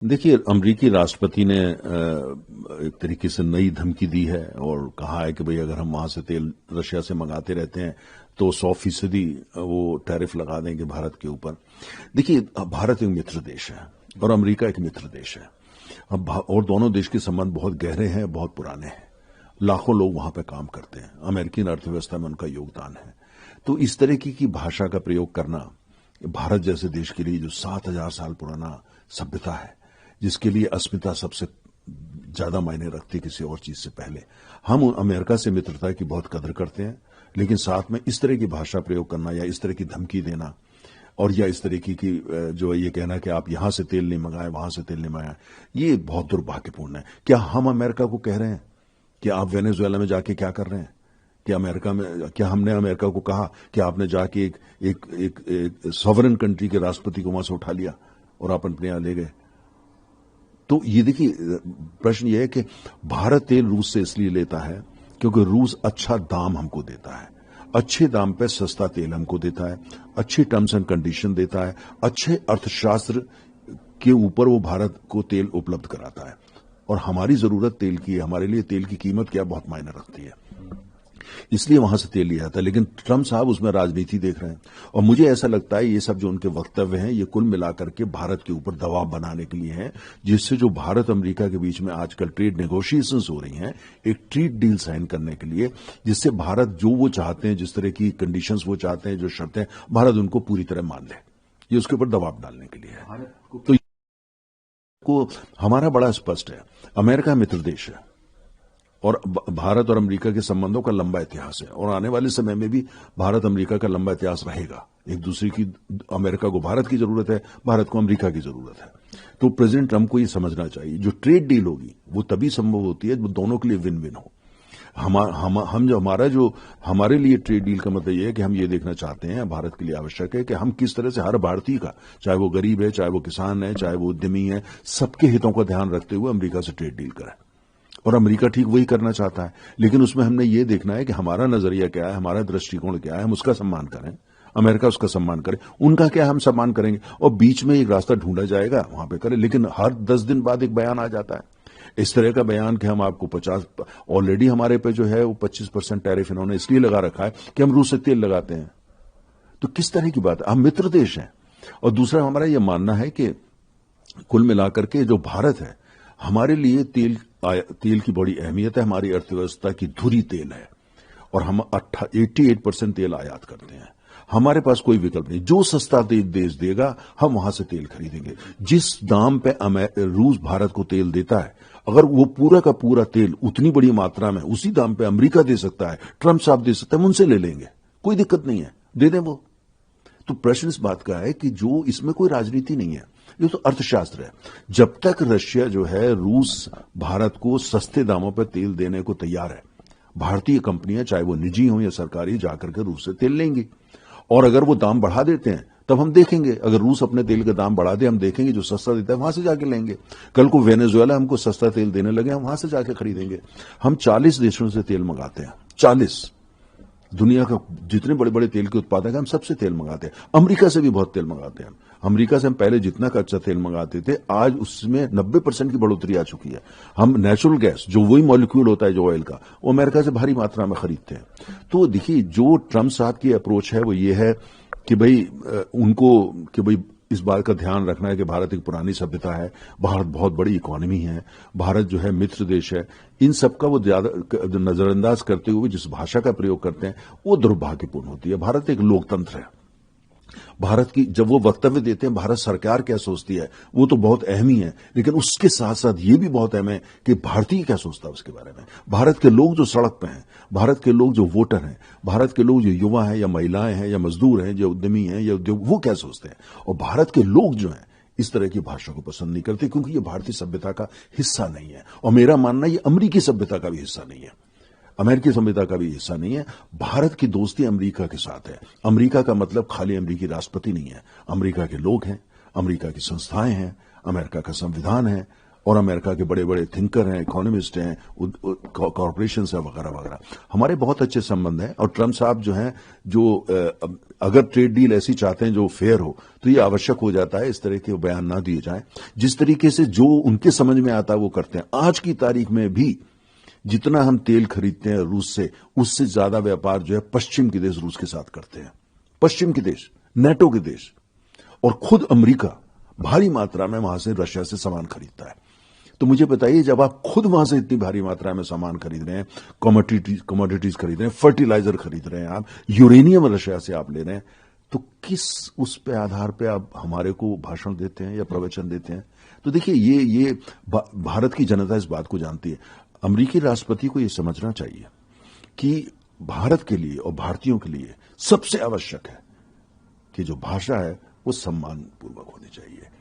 देखिए, अमरीकी राष्ट्रपति ने एक तरीके से नई धमकी दी है और कहा है कि भाई अगर हम वहां से तेल रशिया से मंगाते रहते हैं तो 100% वो टैरिफ लगा देंगे भारत के ऊपर। देखिए, भारत एक मित्र देश है और अमरीका एक मित्र देश है। और दोनों देश के संबंध बहुत गहरे हैं, बहुत पुराने हैं। लाखों लोग वहां पे काम करते हैं, अमेरिकी अर्थव्यवस्था में उनका योगदान है। तो इस तरह की भाषा का प्रयोग करना भारत जैसे देश के लिए, जो 7,000 साल पुराना सभ्यता है, जिसके लिए अस्मिता सबसे ज्यादा मायने रखती है किसी और चीज से पहले, हम अमेरिका से मित्रता की बहुत कदर करते हैं। लेकिन साथ में इस तरह की भाषा प्रयोग करना या इस तरह की धमकी देना और या इस तरह की जो ये कहना कि आप यहां से तेल नहीं मंगाए, वहां से तेल नहीं मंगाए, ये बहुत दुर्भाग्यपूर्ण है। क्या हम अमेरिका को कह रहे हैं कि आप वेनेजुएला में जाके क्या कर रहे हैं? कि अमेरिका में क्या हमने अमेरिका को कहा कि आपने जाके एक सॉवरेन कंट्री के राष्ट्रपति को वहां से उठा लिया और आप अपने यहां ले गए? तो ये देखिए, प्रश्न ये है कि भारत तेल रूस से इसलिए लेता है क्योंकि रूस अच्छा दाम हमको देता है, अच्छे दाम पे सस्ता तेल हमको देता है, अच्छी टर्म्स एंड कंडीशन देता है, अच्छे अर्थशास्त्र के ऊपर वो भारत को तेल उपलब्ध कराता है। और हमारी जरूरत तेल की है, हमारे लिए तेल की कीमत क्या बहुत मायने रखती है, इसलिए वहां से तेल लिया जाता है। लेकिन ट्रंप साहब उसमें राजनीति देख रहे हैं और मुझे ऐसा लगता है ये सब जो उनके वक्तव्य हैं ये कुल मिलाकर के भारत के ऊपर दबाव बनाने के लिए हैं, जिससे जो भारत अमेरिका के बीच में आजकल ट्रेड नेगोशिएशंस हो रही हैं, एक ट्रेड डील साइन करने के लिए, जिससे भारत जो वो चाहते हैं, जिस तरह की कंडीशंस वो चाहते हैं, जो शर्तें, भारत उनको पूरी तरह मान ले, ये उसके ऊपर दबाव डालने के लिए है। तो को हमारा बड़ा स्पष्ट है, अमेरिका मित्र देश है और भारत और अमेरिका के संबंधों का लंबा इतिहास है और आने वाले समय में भी भारत अमेरिका का लंबा इतिहास रहेगा। एक दूसरे की, अमेरिका को भारत की जरूरत है, भारत को अमेरिका की जरूरत है। तो प्रेसिडेंट ट्रंप को ये समझना चाहिए, जो ट्रेड डील होगी वो तभी संभव होती है जब दोनों के लिए विन विन हो। हमारे लिए ट्रेड डील का मतलब यह है कि हम ये देखना चाहते हैं, भारत के लिए आवश्यक है कि हम किस तरह से हर भारतीय का, चाहे वो गरीब है, चाहे वो किसान है, चाहे वो उद्यमी है, सबके हितों का ध्यान रखते हुए अमेरिका से ट्रेड डील करें। और अमेरिका ठीक वही करना चाहता है, लेकिन उसमें हमने ये देखना है कि हमारा नजरिया क्या है, हमारा दृष्टिकोण क्या है, हम उसका सम्मान करें, अमेरिका उसका सम्मान करे, उनका क्या हम सम्मान करेंगे, और बीच में एक रास्ता ढूंढा जाएगा, वहां पे करें। लेकिन हर 10 दिन बाद एक बयान आ जाता है, इस तरह का बयान कि हम आपको 50, ऑलरेडी हमारे पे जो है वो 25% टैरिफ इन्होंने इसलिए लगा रखा है कि हम रूस से तेल लगाते हैं। तो किस तरह की बात है, हम मित्र देश हैं। और दूसरा हमारा यह मानना है कि कुल मिलाकर के जो भारत है, हमारे लिए तेल की बड़ी अहमियत है, हमारी अर्थव्यवस्था की धुरी तेल है और हम 88% तेल आयात करते हैं। हमारे पास कोई विकल्प नहीं, जो सस्ता तेल देश देगा हम वहां से तेल खरीदेंगे। जिस दाम पे रूस भारत को तेल देता है, अगर वो पूरा का पूरा तेल उतनी बड़ी मात्रा में उसी दाम पे अमेरिका दे सकता है, ट्रंप साहब दे सकते हैं, हम उनसे ले लेंगे, कोई दिक्कत नहीं है, दे दें वो। तो प्रश्न इस बात का है कि जो इसमें कोई राजनीति नहीं है, ये तो अर्थशास्त्र है। जब तक रशिया जो है, रूस भारत को सस्ते दामों पर तेल देने को तैयार है, भारतीय कंपनियां चाहे वो निजी हों या सरकारी जाकर के रूस से तेल लेंगी। और अगर वो दाम बढ़ा देते हैं तब हम देखेंगे, अगर रूस अपने तेल का दाम बढ़ा दे, हम देखेंगे जो सस्ता देता है वहां से जाके लेंगे। कल को वेनेजुएला हमको सस्ता तेल देने लगे, हम वहां से जाके खरीदेंगे। हम 40 देशों से तेल मंगाते हैं, 40 दुनिया का जितने बड़े बड़े तेल के उत्पादक हैं, हम सबसे तेल मंगाते हैं। अमेरिका से भी बहुत तेल मंगाते हैं। अमेरिका से हम पहले जितना कच्चा तेल मंगाते थे, आज उसमें 90% की बढ़ोतरी आ चुकी है। हम नेचुरल गैस, जो वही मॉलिक्यूल होता है जो ऑयल का, वो अमेरिका से भारी मात्रा में खरीदते हैं। तो देखिए, जो ट्रंप साहब की अप्रोच है वो ये है कि भाई इस बात का ध्यान रखना है कि भारत एक पुरानी सभ्यता है, भारत बहुत बड़ी इकोनॉमी है, भारत जो है मित्र देश है। इन सब का वो ज्यादा नजरअंदाज करते हुए जिस भाषा का प्रयोग करते हैं वो दुर्भाग्यपूर्ण होती है। भारत एक लोकतंत्र है। भारत की जब वो वक्तव्य देते हैं, भारत सरकार क्या सोचती है वो तो बहुत अहम ही है, लेकिन उसके साथ साथ ये भी बहुत अहम है कि भारतीय क्या सोचता है उसके बारे में। भारत के लोग जो सड़क पे हैं, भारत के लोग जो वोटर हैं, भारत के लोग जो युवा हैं या महिलाएं हैं या मजदूर हैं, जो उद्यमी हैं या उद्योग, वो क्या सोचते हैं। और भारत के लोग जो हैं इस तरह की भाषा को पसंद नहीं करते, क्योंकि ये भारतीय सभ्यता का हिस्सा नहीं है। और मेरा मानना ये अमेरिकी सभ्यता का भी हिस्सा नहीं है, अमेरिकी संविधा का भी हिस्सा नहीं है। भारत की दोस्ती अमेरिका के साथ है। अमेरिका का मतलब खाली अमेरिकी राष्ट्रपति नहीं है, अमेरिका के लोग हैं, अमेरिका की संस्थाएं हैं, अमेरिका का संविधान है, और अमेरिका के बड़े बड़े थिंकर हैं, इकोनॉमिस्ट हैं, कॉरपोरेशन है वगैरह वगैरह। हमारे बहुत अच्छे संबंध हैं और ट्रंप साहब जो हैं, जो अगर ट्रेड डील ऐसी चाहते हैं जो फेयर हो, तो ये आवश्यक हो जाता है इस तरह के बयान ना दिए जाएं। जिस तरीके से जो उनके समझ में आता है वो करते हैं। आज की तारीख में भी जितना हम तेल खरीदते हैं रूस से, उससे ज्यादा व्यापार जो है पश्चिम के देश रूस के साथ करते हैं। पश्चिम के देश, नेटो के देश, और खुद अमेरिका भारी मात्रा में वहां से रशिया से सामान खरीदता है। तो मुझे बताइए, जब आप खुद वहां से इतनी भारी मात्रा में सामान खरीद रहे हैं, कमोडिटीज खरीद रहे हैं, फर्टिलाइजर खरीद रहे हैं, आप यूरेनियम रशिया से आप ले रहे हैं, तो किस उस पे आधार पे आप हमारे को भाषण देते हैं या प्रवचन देते हैं? तो देखिए, ये भारत की जनता इस बात को जानती है। अमेरिकी राष्ट्रपति को यह समझना चाहिए कि भारत के लिए और भारतीयों के लिए सबसे आवश्यक है कि जो भाषा है वो सम्मानपूर्वक होनी चाहिए।